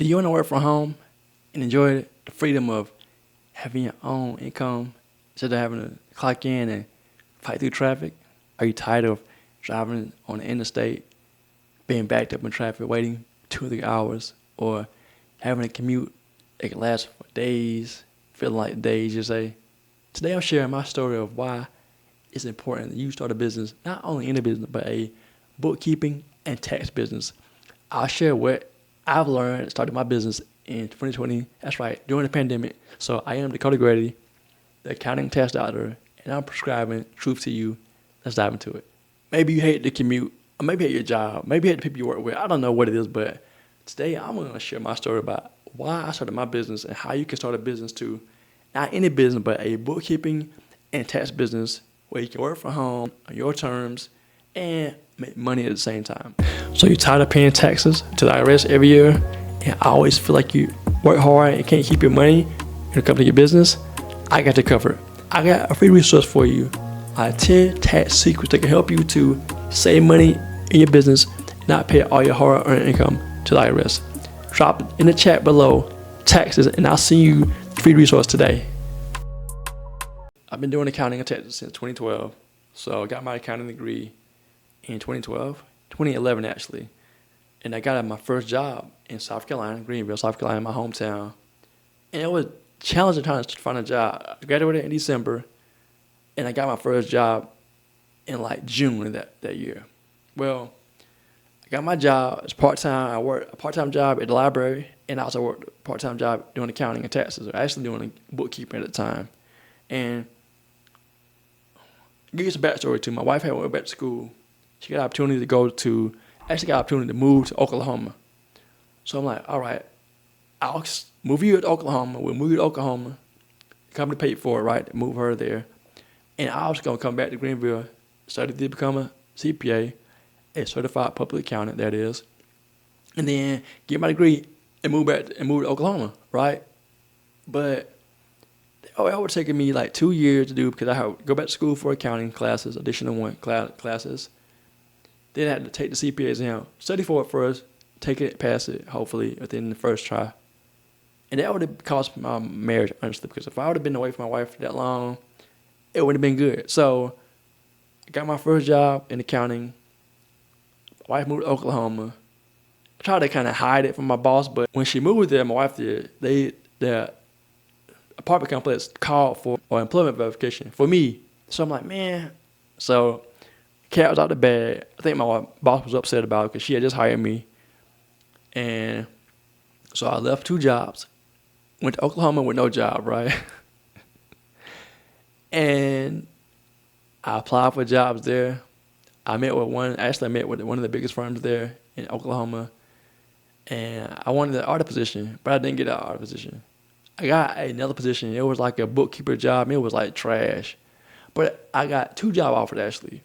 Do you want to work from home and enjoy the freedom of having your own income instead of having to clock in and fight through traffic? Are you tired of driving on the interstate, being backed up in traffic, waiting 2 or 3 hours, or having a commute that can last for days, feeling like days, you say? Today I'm sharing my story of why it's important that you start a business, not only any business, but a bookkeeping and tax business. I'll share what I've learned starting my business in 2020. That's right, during the pandemic. So I am Dakota Grady, the accounting tax doctor, and I'm prescribing truth to you. Let's dive into it. Maybe you hate the commute, or maybe hate your job, maybe hate the people you work with. I don't know what it is, but today I'm going to share my story about why I started my business and how you can start a business too. Not any business, but a bookkeeping and tax business where you can work from home on your terms and make money at the same time. So you're tired of paying taxes to the IRS every year and I always feel like you work hard and can't keep your money when it comes to your business? I got you covered. I got a free resource for you. 10 tax secrets that can help you to save money in your business and not pay all your hard-earned income to the IRS. Drop in the chat below taxes and I'll send you the free resource today. I've been doing accounting and taxes since 2012. So I got my accounting degree in 2011 actually. And I got my first job in South Carolina, Greenville, South Carolina, my hometown. And it was challenging trying to find a job. I graduated in December and I got my first job in like June of that year. Well, I got my job as part-time. I worked a part-time job at the library and I also worked a part-time job doing accounting and taxes, or actually doing bookkeeping at the time. And give you some backstory too. My wife had went back to school. She got an opportunity to move to Oklahoma. So I'm like, all right, I'll move you to Oklahoma. We'll move you to Oklahoma. The company paid for it, right? Move her there. And I was going to come back to Greenville, study to become a CPA, a certified public accountant, that is. And then get my degree and move to Oklahoma, right? But it would take me like 2 years to do because I had to go back to school for accounting classes, additional one classes. Then I had to take the CPA exam, study for it first, take it, pass it, hopefully, within the first try. And that would have cost my marriage, honestly, because if I would have been away from my wife that long, it wouldn't have been good. So I got my first job in accounting. My wife moved to Oklahoma. I tried to kind of hide it from my boss, but when she moved there, my wife did, the apartment complex called for employment verification for me. So I'm like, man. So cat was out the bag. I think my boss was upset about it because she had just hired me. And so I left 2 jobs, went to Oklahoma with no job, right? And I applied for jobs there. I met with one of the biggest firms there in Oklahoma. And I wanted the audit position, but I didn't get the audit position. I got another position. It was like a bookkeeper job. And it was like trash. But I got 2 job offers actually.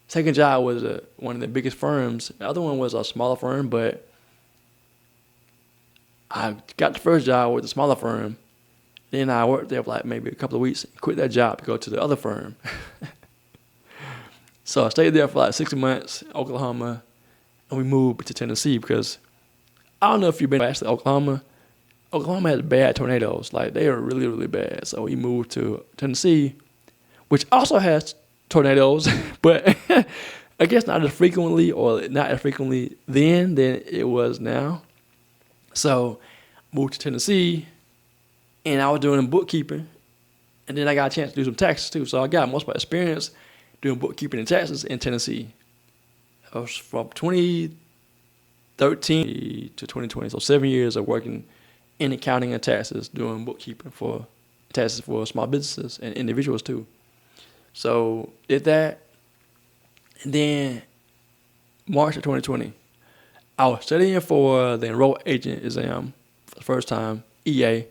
Second job was one of the biggest firms. The other one was a smaller firm, but I got the first job with the smaller firm. Then I worked there for like maybe a couple of weeks, quit that job to go to the other firm. So I stayed there for like 6 months in Oklahoma, and we moved to Tennessee because I don't know if you've been to Oklahoma. Oklahoma has bad tornadoes. Like, they are really, really bad. So we moved to Tennessee, which also has tornadoes, but I guess not as frequently then than it was now. So moved to Tennessee, and I was doing bookkeeping, and then I got a chance to do some taxes too. So I got most of my experience doing bookkeeping and taxes in Tennessee. I was from 2013 to 2020, so 7 years of working in accounting and taxes, doing bookkeeping for taxes for small businesses and individuals too. So did that, and then March of 2020, I was studying for the enrolled agent exam for the first time, EA,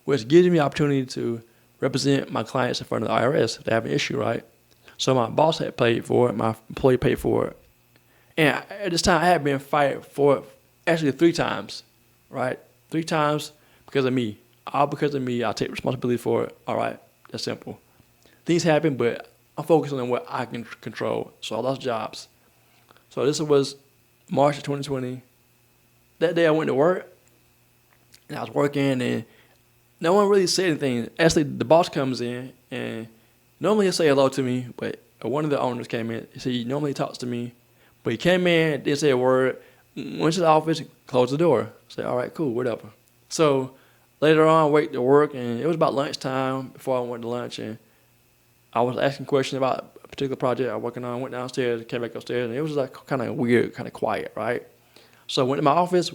which gives me the opportunity to represent my clients in front of the IRS if they have an issue, right? So my boss had paid for it, my employee paid for it, and at this time I had been fired for it actually 3 times, right? 3 times because of me. All because of me. I'll take responsibility for it. All right, that's simple. Things happen, but I'm focusing on what I can control. So I lost jobs. So this was March of 2020. That day I went to work, And I was working, and no one really said anything. Actually, the boss comes in, and normally he'll say hello to me, but one of the owners came in. He normally talks to me, but he came in, didn't say a word, went to the office, closed the door. I said, all right, cool, whatever. So later on, I went to work, and it was about lunchtime before I went to lunch, and I was asking questions about a particular project I was working on. Went downstairs, came back upstairs, and it was like kind of weird, kind of quiet, right? So I went to my office,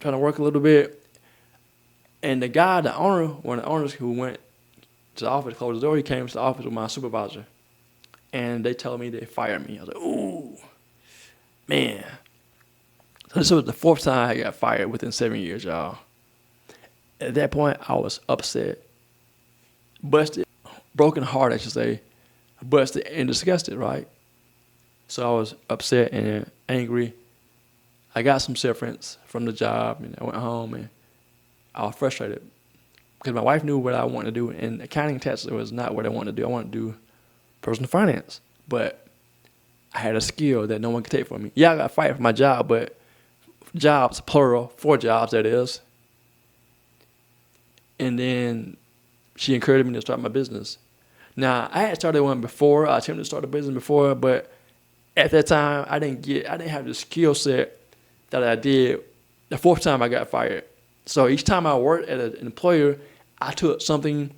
trying to work a little bit, and the guy, the owner, one of the owners who went to the office, closed the door, he came to the office with my supervisor, and they told me they fired me. I was like, ooh, man. So this was the fourth time I got fired within 7 years, y'all. At that point, I was upset, busted, broken heart, I should say, busted and disgusted, right? So I was upset and angry. I got some severance from the job, and I went home, and I was frustrated because my wife knew what I wanted to do, and accounting and taxes was not what I wanted to do. I wanted to do personal finance, but I had a skill that no one could take from me. Yeah, I got fired from my job, but jobs, plural, 4 jobs, that is. And then she encouraged me to start my business. Now, I had started one before. I attempted to start a business before, but at that time, I didn't have the skill set that I did the fourth time I got fired. So each time I worked at an employer, I took something,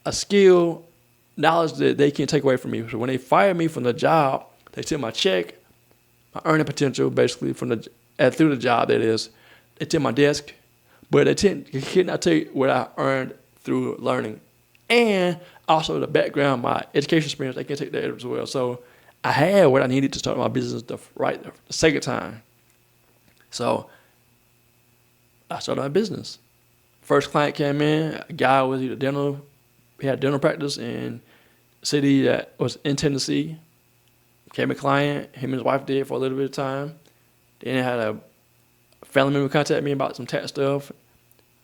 a skill, knowledge that they can't take away from me. So when they fired me from the job, they took my check, my earning potential, basically through the job, that is. They took my desk, but they could not take what I earned through learning, and also the background, my education experience. They can't take that as well. So I had what I needed to start my business the second time. So I started my business. First client came in. A guy was he had dental practice in a city that was in Tennessee. Became a client. Him and his wife did for a little bit of time. Then I had a family member contact me about some tax stuff.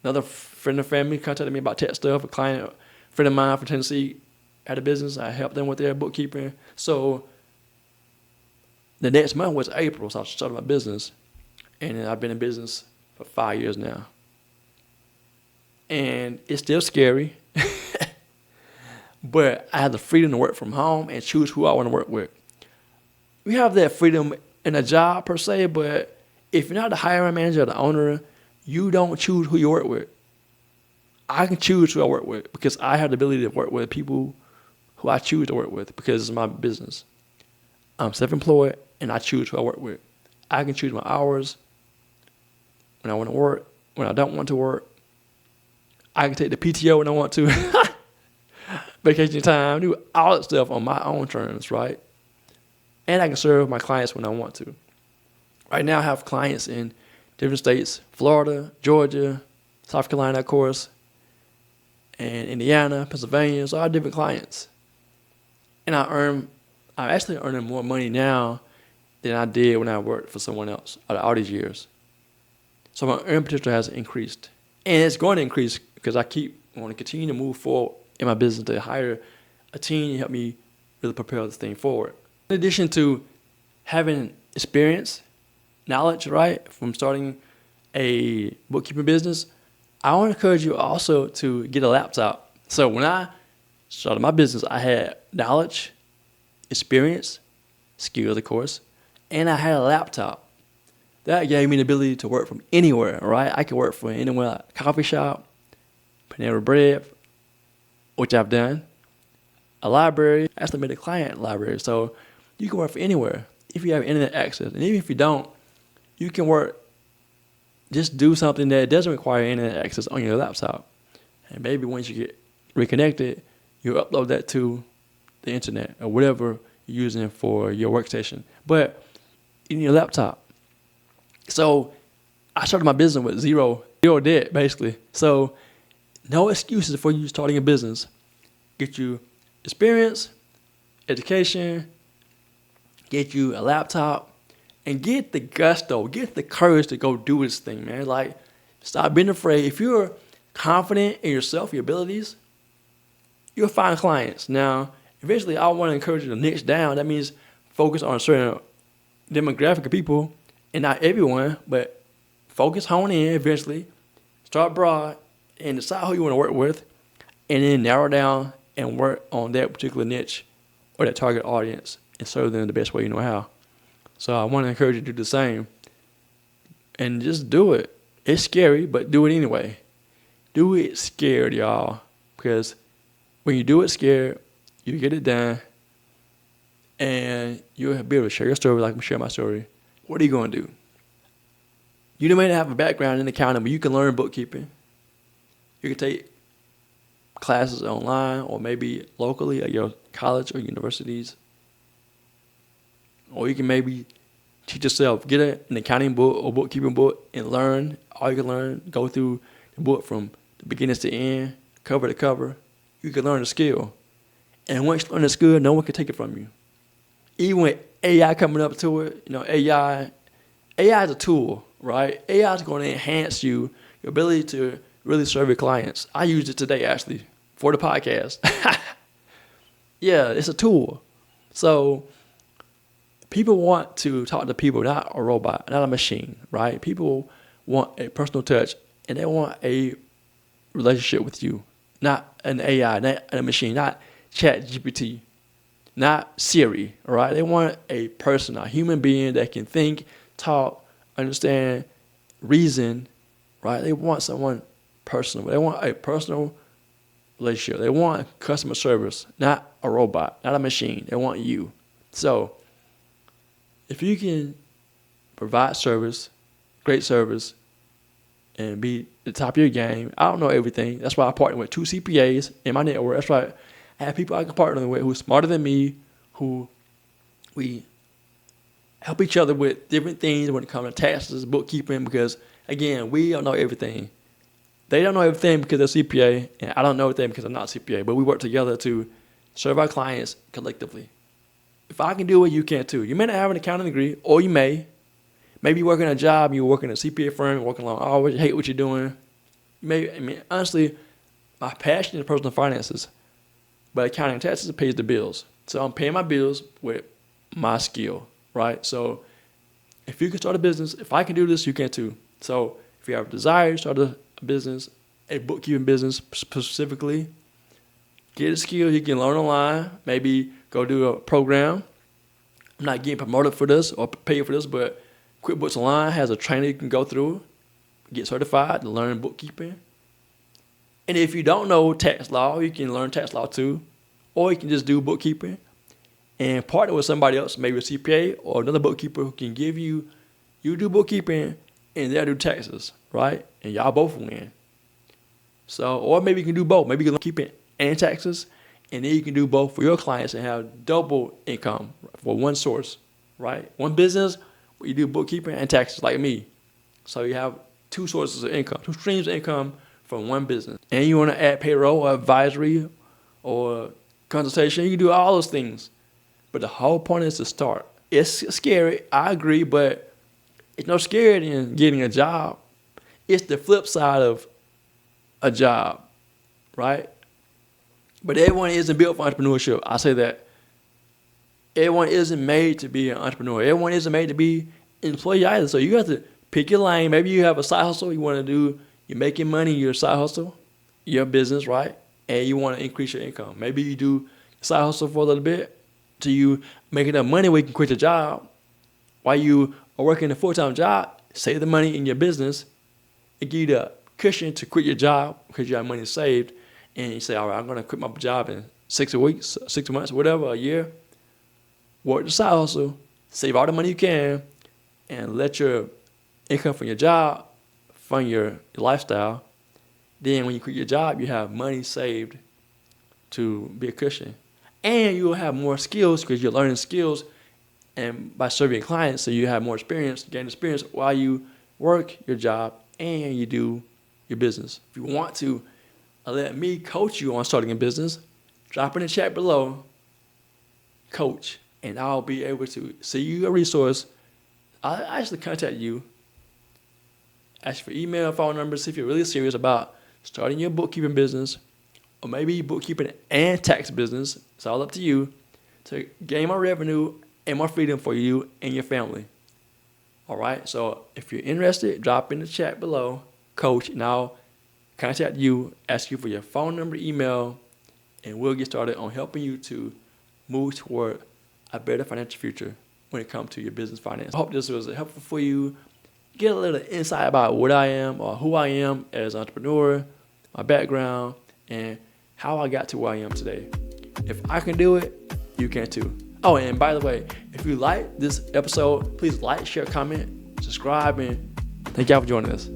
Another friend of the family contacted me about tax stuff. A friend of mine from Tennessee had a business. I helped them with their bookkeeping. So the next month was April, so I started my business. And I've been in business for 5 years now. And it's still scary. But I have the freedom to work from home and choose who I want to work with. We have that freedom in a job per se, but if you're not the hiring manager or the owner, you don't choose who you work with. I can choose who I work with because I have the ability to work with people who I choose to work with because it's my business. I'm self-employed, and I choose who I work with. I can choose my hours, when I want to work, when I don't want to work. I can take the PTO when I want to, vacation time, do all that stuff on my own terms, right? And I can serve my clients when I want to. Right now I have clients in different states, Florida, Georgia, South Carolina, of course, and Indiana, Pennsylvania, so I have different clients. And I'm actually earning more money now than I did when I worked for someone else all these years. So my earning potential has increased. And it's going to increase because I want to continue to move forward in my business to hire a team to help me really propel this thing forward. In addition to having experience, knowledge, right, from starting a bookkeeping business, I want to encourage you also to get a laptop. So when I started my business, I had knowledge, experience, skills, of course, and I had a laptop. That gave me the ability to work from anywhere, right? I could work from anywhere, like a coffee shop, Panera Bread, which I've done, a library. I actually made a client library, so you can work from anywhere if you have internet access. And even if you don't, you can just do something that doesn't require internet access on your laptop. And maybe once you get reconnected, you upload that to the internet or whatever you're using for your workstation. But in your laptop. So I started my business with zero debt, basically. So no excuses for you starting a business. Get you experience, education, get you a laptop, and get the gusto, get the courage to go do this thing, man. Like, stop being afraid. If you're confident in yourself, your abilities, you'll find clients. Now, eventually, I want to encourage you to niche down. That means focus on a certain demographic of people, and not everyone, but hone in eventually Start broad and decide who you want to work with, and then narrow down and work on that particular niche or that target audience and serve them the best way you know how. So I want to encourage you to do the same and just do it. It's scary, but do it anyway. Do it scared, y'all, because when you do it scared, you get it done, and you'll be able to share your story like I'm sharing my story. What are you going to do? You may not have a background in accounting, but you can learn bookkeeping. You can take classes online or maybe locally at your college or universities. Or you can maybe teach yourself. Get an accounting book or bookkeeping book and learn all you can learn. Go through the book from the beginning to end, cover to cover. You can learn the skill. And once you learn the skill, no one can take it from you. Even with AI coming up to it, AI is a tool, right? AI is going to enhance your ability to really serve your clients. I used it today, actually, for the podcast. Yeah, it's a tool. So people want to talk to people, not a robot, not a machine, right? People want a personal touch, and they want a relationship with you, not an AI, not a machine, not ChatGPT, not Siri, all right? They want a person, a human being that can think, talk, understand, reason, right? They want someone personal. They want a personal relationship. They want customer service, not a robot, not a machine. They want you. So if you can provide service, great service, and be the top of your game, I don't know everything. That's why I partner with 2 CPAs in my network. That's why I have people I can partner with who are smarter than me, who we help each other with different things when it comes to taxes, bookkeeping, because, again, we don't know everything. They don't know everything because they're CPA, and I don't know everything because I'm not CPA, but we work together to serve our clients collectively. If I can do it, you can too. You may not have an accounting degree, or you may. Maybe you're working a job, you're working at a CPA firm, you're working along, oh, I hate what you're doing. Honestly, my passion is personal finances, but accounting and taxes pays the bills. So I'm paying my bills with my skill, right? So if you can start a business, if I can do this, you can too. So if you have a desire to start a business, a bookkeeping business specifically, get a skill you can learn online, maybe go do a program. I'm not getting promoted for this or paid for this, but QuickBooks Online has a training you can go through, get certified to learn bookkeeping. And if you don't know tax law, you can learn tax law too, or you can just do bookkeeping and partner with somebody else, maybe a CPA or another bookkeeper who can give you do bookkeeping and they'll do taxes, right? And y'all both win. So, or maybe you can do both. Maybe you can keep it and taxes, and then you can do both for your clients and have double income for one source, right? One business where you do bookkeeping and taxes like me. So you have 2 sources of income, 2 streams of income from one business. And you want to add payroll or advisory or consultation, you can do all those things. But the whole point is to start. It's scary, I agree, but it's no scarier than getting a job. It's the flip side of a job, right? But everyone isn't built for entrepreneurship. I say that. Everyone isn't made to be an entrepreneur. Everyone isn't made to be an employee either. So you have to pick your lane. Maybe you have a side hustle you want to do. You're making money in your side hustle, your business, right? And you want to increase your income. Maybe you do side hustle for a little bit till you make enough money where you can quit your job. While you are working a full-time job, save the money in your business and give you the cushion to quit your job because you have money saved. And you say, all right, I'm going to quit my job in 6 weeks, 6 months, whatever, a year. Work the side hustle, save all the money you can, and let your income from your job fund your lifestyle. Then when you quit your job, you have money saved to be a cushion. And you will have more skills because you're learning skills and by serving clients, so you have more experience, gain experience while you work your job and you do your business. If you want to let me coach you on starting a business, drop in the chat below, coach, and I'll be able to see you a resource. I'll actually contact you, ask for email, phone numbers, if you're really serious about starting your bookkeeping business, or maybe bookkeeping and tax business. It's all up to you to gain more revenue and more freedom for you and your family. All right, so if you're interested, drop in the chat below, coach, and I'll contact you, ask you for your phone number, email, and we'll get started on helping you to move toward a better financial future when it comes to your business finance. I hope this was helpful for you. Get a little insight about what I am or who I am as an entrepreneur, my background, and how I got to where I am today. If I can do it, you can too. Oh, and by the way, if you like this episode, please like, share, comment, subscribe, and thank y'all for joining us.